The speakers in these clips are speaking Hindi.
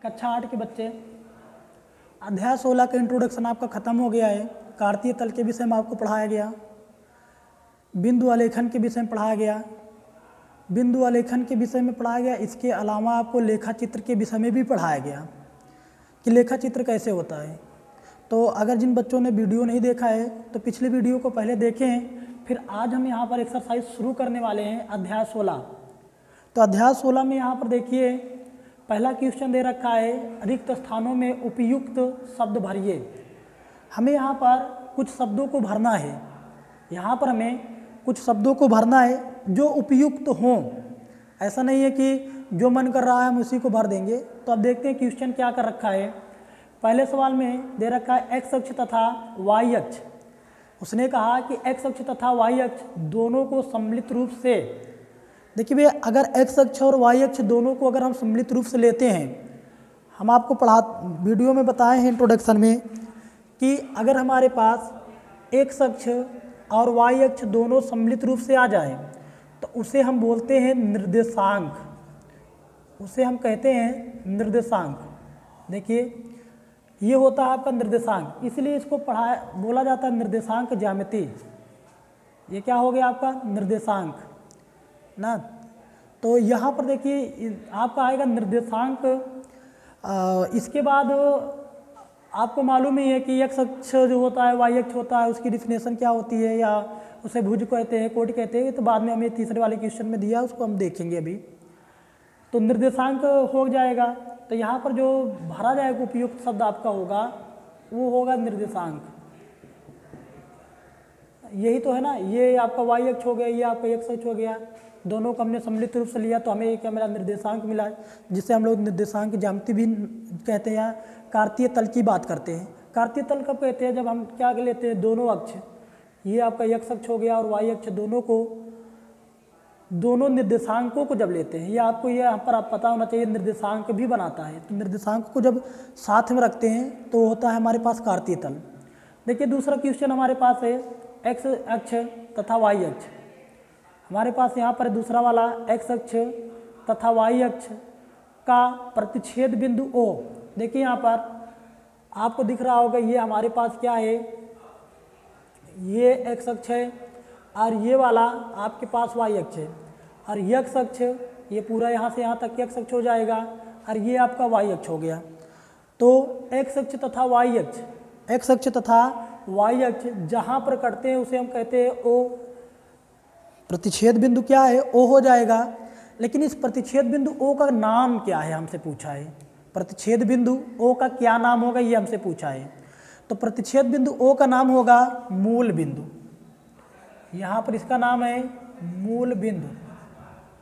कक्षा 8 के बच्चे, अध्याय 16 का इंट्रोडक्शन आपका ख़त्म हो गया है। कार्तीय तल के विषय में आपको पढ़ाया गया, बिंदु आलेखन के विषय में पढ़ाया गया, बिंदु आलेखन के विषय में पढ़ाया गया। इसके अलावा आपको लेखा चित्र के विषय में भी पढ़ाया गया कि लेखा चित्र कैसे होता है। तो अगर जिन बच्चों ने वीडियो नहीं देखा है तो पिछले वीडियो को पहले देखें। फिर आज हम यहाँ पर एक्सरसाइज शुरू करने वाले हैं अध्याय 16। तो अध्याय 16 में यहाँ पर देखिए पहला क्वेश्चन दे रखा है, रिक्त स्थानों में उपयुक्त शब्द भरिए। हमें यहाँ पर कुछ शब्दों को भरना है, यहाँ पर हमें कुछ शब्दों को भरना है जो उपयुक्त हों। ऐसा नहीं है कि जो मन कर रहा है हम उसी को भर देंगे। तो अब देखते हैं क्वेश्चन क्या कर रखा है। पहले सवाल में दे रखा है एक्स अक्ष तथा वाई अक्ष। उसने कहा कि एक्स अक्ष तथा वाई अक्ष दोनों को सम्मिलित रूप से, देखिए भैया, अगर एक्स अक्ष और वाई अक्ष दोनों को अगर हम सम्मिलित रूप से लेते हैं, हम आपको वीडियो में बताए हैं इंट्रोडक्शन में कि अगर हमारे पास एक्स अक्ष और वाई अक्ष दोनों सम्मिलित रूप से आ जाए तो उसे हम बोलते हैं निर्देशांक, उसे हम कहते हैं निर्देशांक। देखिए ये होता है आपका निर्देशांक, इसलिए इसको बोला जाता है निर्देशांक ज्यामिति। ये क्या हो गया आपका निर्देशांक ना। तो यहाँ पर देखिए आपका आएगा निर्देशांक। इसके बाद आपको मालूम ही है कि एक्स अक्ष जो होता है वाई अक्ष होता है, उसकी डिफिनेशन क्या होती है, या उसे भुज कहते हैं, कोटि कहते हैं। तो बाद में हमें तीसरे वाले क्वेश्चन में दिया, उसको हम देखेंगे अभी। तो निर्देशांक हो जाएगा। तो यहाँ पर जो भरा जाएगा उपयुक्त शब्द आपका होगा वो होगा निर्देशांक। यही तो है ना, ये आपका वाई अक्ष हो गया, ये आपका एक्स अक्ष हो गया, दोनों को हमने सम्मिलित रूप से लिया तो हमें क्या मिला, निर्देशांक मिला, जिसे हम लोग निर्देशांक ज्यामिति भी कहते हैं या कार्तीय तल की बात करते हैं। कार्तीय तल कब कहते हैं, जब हम क्या लेते हैं दोनों अक्ष, ये आपका एक्स अक्ष हो गया और वाई अक्ष, दोनों निर्देशांकों को जब लेते हैं। ये आपको ये यहाँ पर आप पता होना चाहिए निर्देशांक भी बनाता है। तो निर्देशांक को जब साथ में रखते हैं तो होता है हमारे पास कार्तीय तल। देखिए दूसरा क्वेश्चन हमारे पास है एक्स अक्ष तथा वाई अक्ष। हमारे पास यहाँ पर दूसरा वाला एक्स अक्ष तथा वाई अक्ष का प्रतिच्छेद बिंदु O। देखिए यहाँ पर आपको दिख रहा होगा, ये हमारे पास क्या है, ये एक्स अक्ष है और ये वाला आपके पास वाई अक्ष है, और ये एक्स अक्ष, ये पूरा यहाँ से यहाँ तक एक्स अक्ष हो जाएगा और ये आपका वाई अक्ष हो गया। तो एक्स अक्ष तथा वाई अक्ष, एक्स अक्ष तथा वाई अक्ष जहाँ पर कटते हैं उसे हम कहते हैं O। प्रतिच्छेद बिंदु क्या है, O हो जाएगा। लेकिन इस प्रतिच्छेद बिंदु O का नाम क्या है हमसे पूछा है, प्रतिच्छेद बिंदु O का क्या नाम होगा ये हमसे पूछा है। तो प्रतिच्छेद बिंदु O का नाम होगा मूल बिंदु, यहाँ पर इसका नाम है मूल बिंदु।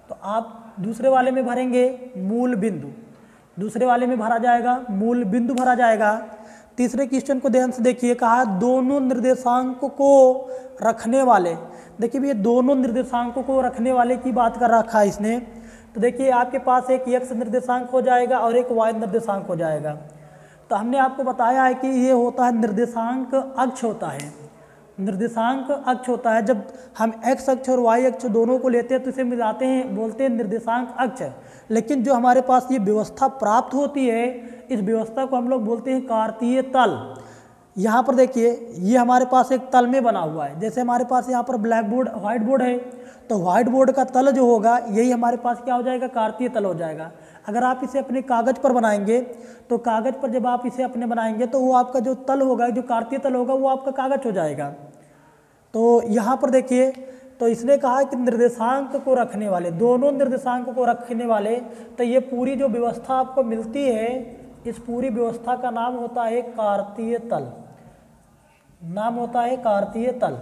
तो आप दूसरे वाले में भरेंगे मूल बिंदु, दूसरे वाले में भरा जाएगा मूल बिंदु भरा जाएगा। तीसरे क्वेश्चन को ध्यान से देखिए, कहा दोनों निर्देशांक को रखने वाले। देखिए भैया दोनों निर्देशांकों को रखने वाले की बात कर रखा है इसने। तो देखिए आपके पास एक एक्स निर्देशांक हो जाएगा और एक वाई निर्देशांक हो जाएगा। तो हमने आपको बताया है कि ये होता है निर्देशांक अक्ष होता है, निर्देशांक अक्ष होता है। जब हम एक्स अक्ष और वाई अक्ष दोनों को लेते हैं तो इसे मिलाते हैं, बोलते हैं निर्देशांक अक्ष। लेकिन जो हमारे पास ये व्यवस्था प्राप्त होती है, इस व्यवस्था को हम लोग बोलते हैं कार्तीय तल। यहाँ पर देखिए ये हमारे पास एक तल में बना हुआ है। जैसे हमारे पास यहाँ पर ब्लैक बोर्ड, व्हाइट बोर्ड है, तो व्हाइट बोर्ड का तल जो होगा यही हमारे पास क्या हो जाएगा, कार्तीय तल हो जाएगा। अगर आप इसे अपने कागज़ पर बनाएंगे तो कागज़ पर जब आप इसे अपने बनाएंगे तो वो आपका जो तल होगा, जो कार्तीय तल होगा, वो आपका कागज़ हो जाएगा। तो यहाँ पर देखिए, तो इसने कहा कि निर्देशांक को रखने वाले, दोनों निर्देशांक को रखने वाले, तो ये पूरी जो व्यवस्था आपको मिलती है, इस पूरी व्यवस्था का नाम होता है कार्तीय तल, नाम होता है कार्तीय तल।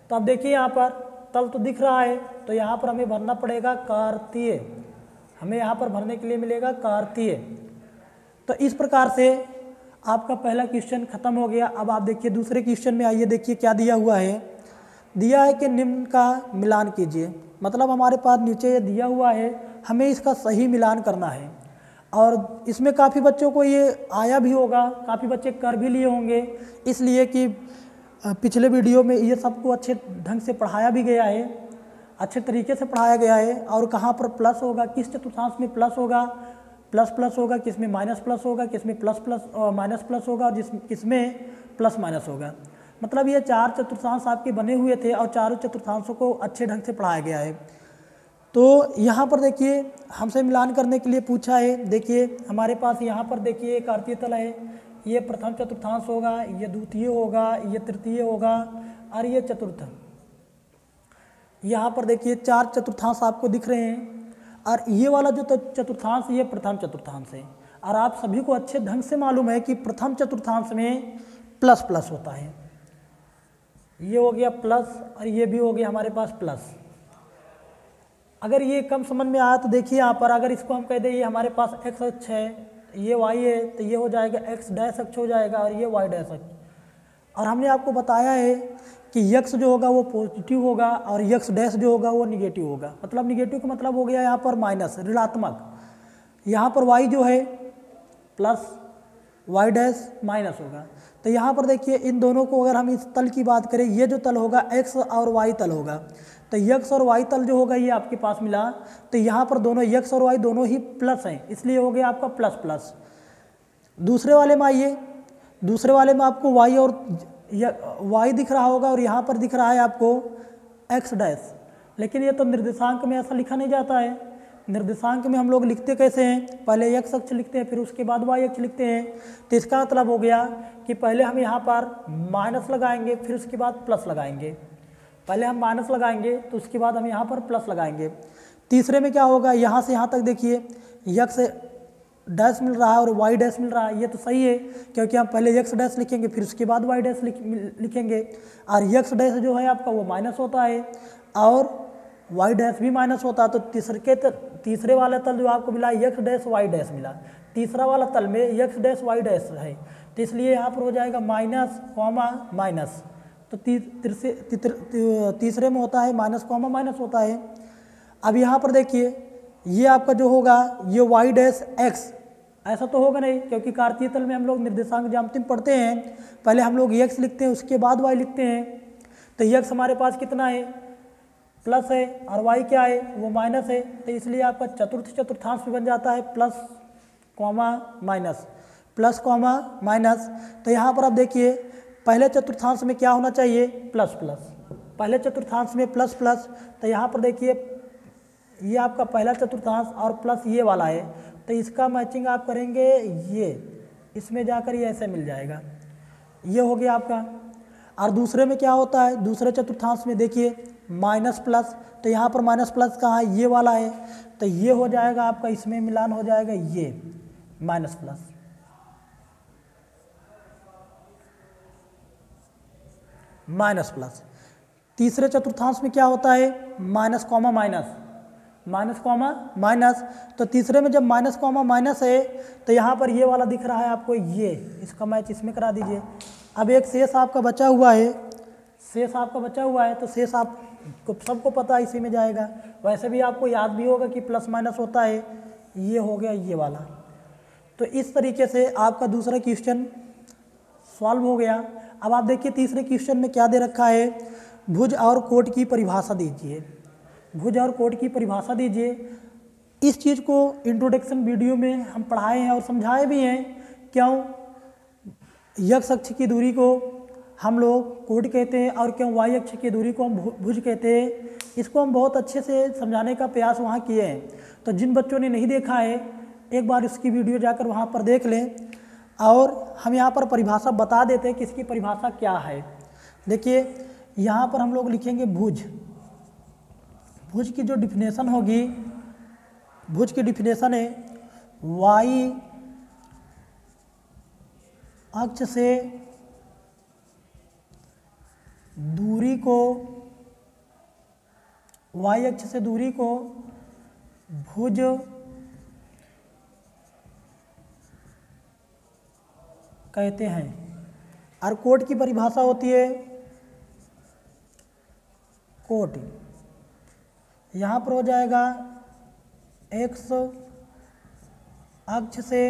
तो अब देखिए यहाँ पर तल तो दिख रहा है, तो यहाँ पर हमें भरना पड़ेगा कार्तीय, हमें यहाँ पर भरने के लिए मिलेगा कार्तीय। तो इस प्रकार से आपका पहला क्वेश्चन खत्म हो गया। अब आप देखिए दूसरे क्वेश्चन में आइए, देखिए क्या दिया हुआ है। दिया है कि निम्न का मिलान कीजिए। मतलब हमारे पास नीचे ये दिया हुआ है, हमें इसका सही मिलान करना है। और इसमें काफ़ी बच्चों को ये आया भी होगा, काफ़ी बच्चे कर भी लिए होंगे, इसलिए कि पिछले वीडियो में ये सबको अच्छे ढंग से पढ़ाया भी गया है, अच्छे तरीके से पढ़ाया गया है। और कहाँ पर प्लस होगा, किस चतुर्थांश में प्लस होगा, प्लस प्लस होगा, किस में माइनस प्लस होगा, किस में प्लस प्लस माइनस प्लस होगा और किस में प्लस माइनस होगा। मतलब ये 4 चतुर्थांश आपके बने हुए थे और चारों चतुर्थांशों को अच्छे ढंग से पढ़ाया गया है। तो यहाँ पर देखिए हमसे मिलान करने के लिए पूछा है। देखिए हमारे पास यहाँ पर देखिए एक आर्तीय तल है, ये प्रथम चतुर्थांश होगा, ये द्वितीय होगा, ये तृतीय होगा और ये चतुर्थ। यहाँ पर देखिए 4 चतुर्थांश आपको दिख रहे हैं और ये वाला जो चतुर्थांश ये प्रथम चतुर्थांश है। और आप सभी को अच्छे ढंग से मालूम है कि प्रथम चतुर्थांश में प्लस प्लस होता है। ये हो गया प्लस और ये भी हो गया हमारे पास प्लस। अगर ये कम समझ में आया तो देखिए यहाँ पर अगर इसको हम कह दें ये हमारे पास एक्स अक्ष है, ये वाई है, तो ये हो जाएगा एक्स डैश अक्ष हो जाएगा और ये वाई डैश अक्ष। और हमने आपको बताया है कि यक्स जो होगा वो पॉजिटिव होगा और यक्स डैश जो होगा वो निगेटिव होगा। मतलब निगेटिव का मतलब हो गया यहाँ पर माइनस, ऋणात्मक। यहाँ पर वाई जो है प्लस, वाई डैश माइनस होगा। तो यहाँ पर देखिए इन दोनों को अगर हम इस तल की बात करें, ये जो तल होगा एक्स और वाई तल होगा, तो यक्स और वाई तल जो होगा ये आपके पास मिला। तो यहाँ पर दोनों यक्स और वाई दोनों ही प्लस हैं, इसलिए हो गया आपका प्लस प्लस। दूसरे वाले में आइए, दूसरे वाले में आपको वाई और वाई दिख रहा होगा और यहाँ पर दिख रहा है आपको एक्स डैश। लेकिन ये तो निर्देशांक में ऐसा लिखा नहीं जाता है। निर्देशांक में हम लोग लिखते कैसे हैं, पहले एक्स अक्ष लिखते हैं फिर उसके बाद वाई अक्ष लिखते हैं। तो इसका मतलब हो गया कि पहले हम यहाँ पर माइनस लगाएंगे फिर उसके बाद प्लस लगाएंगे। पहले हम माइनस लगाएंगे तो उसके बाद हम यहाँ पर प्लस लगाएंगे। तीसरे में क्या होगा, यहाँ से यहाँ तक देखिए यक्स डैश मिल रहा है और वाई डैश मिल रहा है, ये तो सही है क्योंकि हम पहले यक्स डैश लिखेंगे फिर उसके बाद वाई डैश लिखेंगे। और यक्स डैश जो है आपका वो माइनस होता है और वाई डैश भी माइनस होता है। तो तीसरे वाला तल जो आपको मिला यक्स डैश वाई डैश मिला, तीसरा वाला तल में यक्स डैश वाई डैश है, तो इसलिए यहाँ पर हो जाएगा माइनस कॉमा माइनस। तो तीसरे में होता है माइनस कॉमा माइनस होता है। अब यहाँ पर देखिए ये आपका जो होगा ये वाई डैश एक्स, ऐसा तो होगा नहीं क्योंकि कार्तीय तल में हम लोग निर्देशांक ज्यामिति में पढ़ते हैं, पहले हम लोग एक्स लिखते हैं उसके बाद वाई लिखते हैं। तो एक्स हमारे पास कितना है, प्लस है और वाई क्या है वो माइनस है। तो इसलिए आपका चतुर्थांश भी बन जाता है plus comma minus, plus comma minus. तो यहाँ पर आप देखिए पहले चतुर्थांश में क्या होना चाहिए, प्लस प्लस, पहले चतुर्थांश में प्लस प्लस। तो यहाँ पर देखिए ये आपका पहला चतुर्थांश और प्लस ये वाला है, तो इसका मैचिंग आप करेंगे ये, इसमें जाकर ये ऐसे मिल जाएगा, ये हो गया आपका। और दूसरे में क्या होता है, दूसरे चतुर्थांश में देखिए माइनस प्लस, तो यहाँ पर माइनस प्लस कहाँ है, ये वाला है, तो ये हो जाएगा आपका, इसमें मिलान हो जाएगा ये माइनस प्लस। Minus plus. तीसरे चतुर्थांश में क्या होता है, minus comma minus, minus comma minus. तो तीसरे में जब माइनस कॉमा माइनस है तो यहाँ पर ये वाला दिख रहा है आपको, ये इसका मैच इसमें करा दीजिए। अब एक शेष आपका बचा हुआ है, शेष आपका बचा हुआ है, तो शेष आपको सबको पता है इसी में जाएगा। वैसे भी आपको याद भी होगा कि प्लस माइनस होता है, ये हो गया ये वाला। तो इस तरीके से आपका दूसरा क्वेश्चन सॉल्व हो गया। अब आप देखिए तीसरे क्वेश्चन में क्या दे रखा है, भुज और कोट की परिभाषा दीजिए, भुज और कोट की परिभाषा दीजिए। इस चीज़ को इंट्रोडक्शन वीडियो में हम पढ़ाए हैं और समझाए भी हैं, क्यों यक्ष अक्ष की दूरी को हम लोग कोट कहते हैं और क्यों वाई अक्ष की दूरी को हम भुज कहते हैं। इसको हम बहुत अच्छे से समझाने का प्रयास वहाँ किए हैं। तो जिन बच्चों ने नहीं देखा है एक बार इसकी वीडियो जाकर वहाँ पर देख लें। और हम यहाँ पर परिभाषा बता देते हैं कि इसकी परिभाषा क्या है। देखिए यहाँ पर हम लोग लिखेंगे भुज, भुज की जो डिफिनेशन होगी, भुज की डिफिनेशन है वाई अक्ष से दूरी को, वाई अक्ष से दूरी को भुज कहते हैं। और कोट की परिभाषा होती है, कोट यहाँ पर हो जाएगा एक्स अक्ष से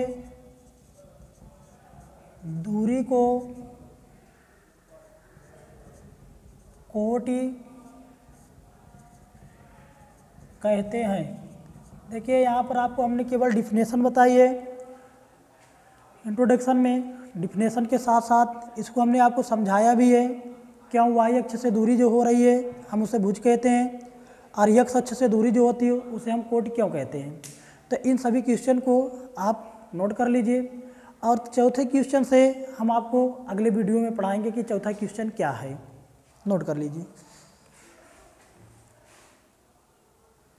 दूरी को कोटि कहते हैं। देखिए यहाँ पर आपको हमने केवल डिफिनेशन बताई है इंट्रोडक्शन में। डिफिनेशन के साथ साथ इसको हमने आपको समझाया भी है, क्यों वाई अक्ष से दूरी जो हो रही है हम उसे भुज कहते हैं, और यक्ष अक्ष से दूरी जो होती है उसे हम कोट क्यों कहते हैं। तो इन सभी क्वेश्चन को आप नोट कर लीजिए, और चौथे क्वेश्चन से हम आपको अगले वीडियो में पढ़ाएंगे कि चौथा क्वेश्चन क्या है। नोट कर लीजिए।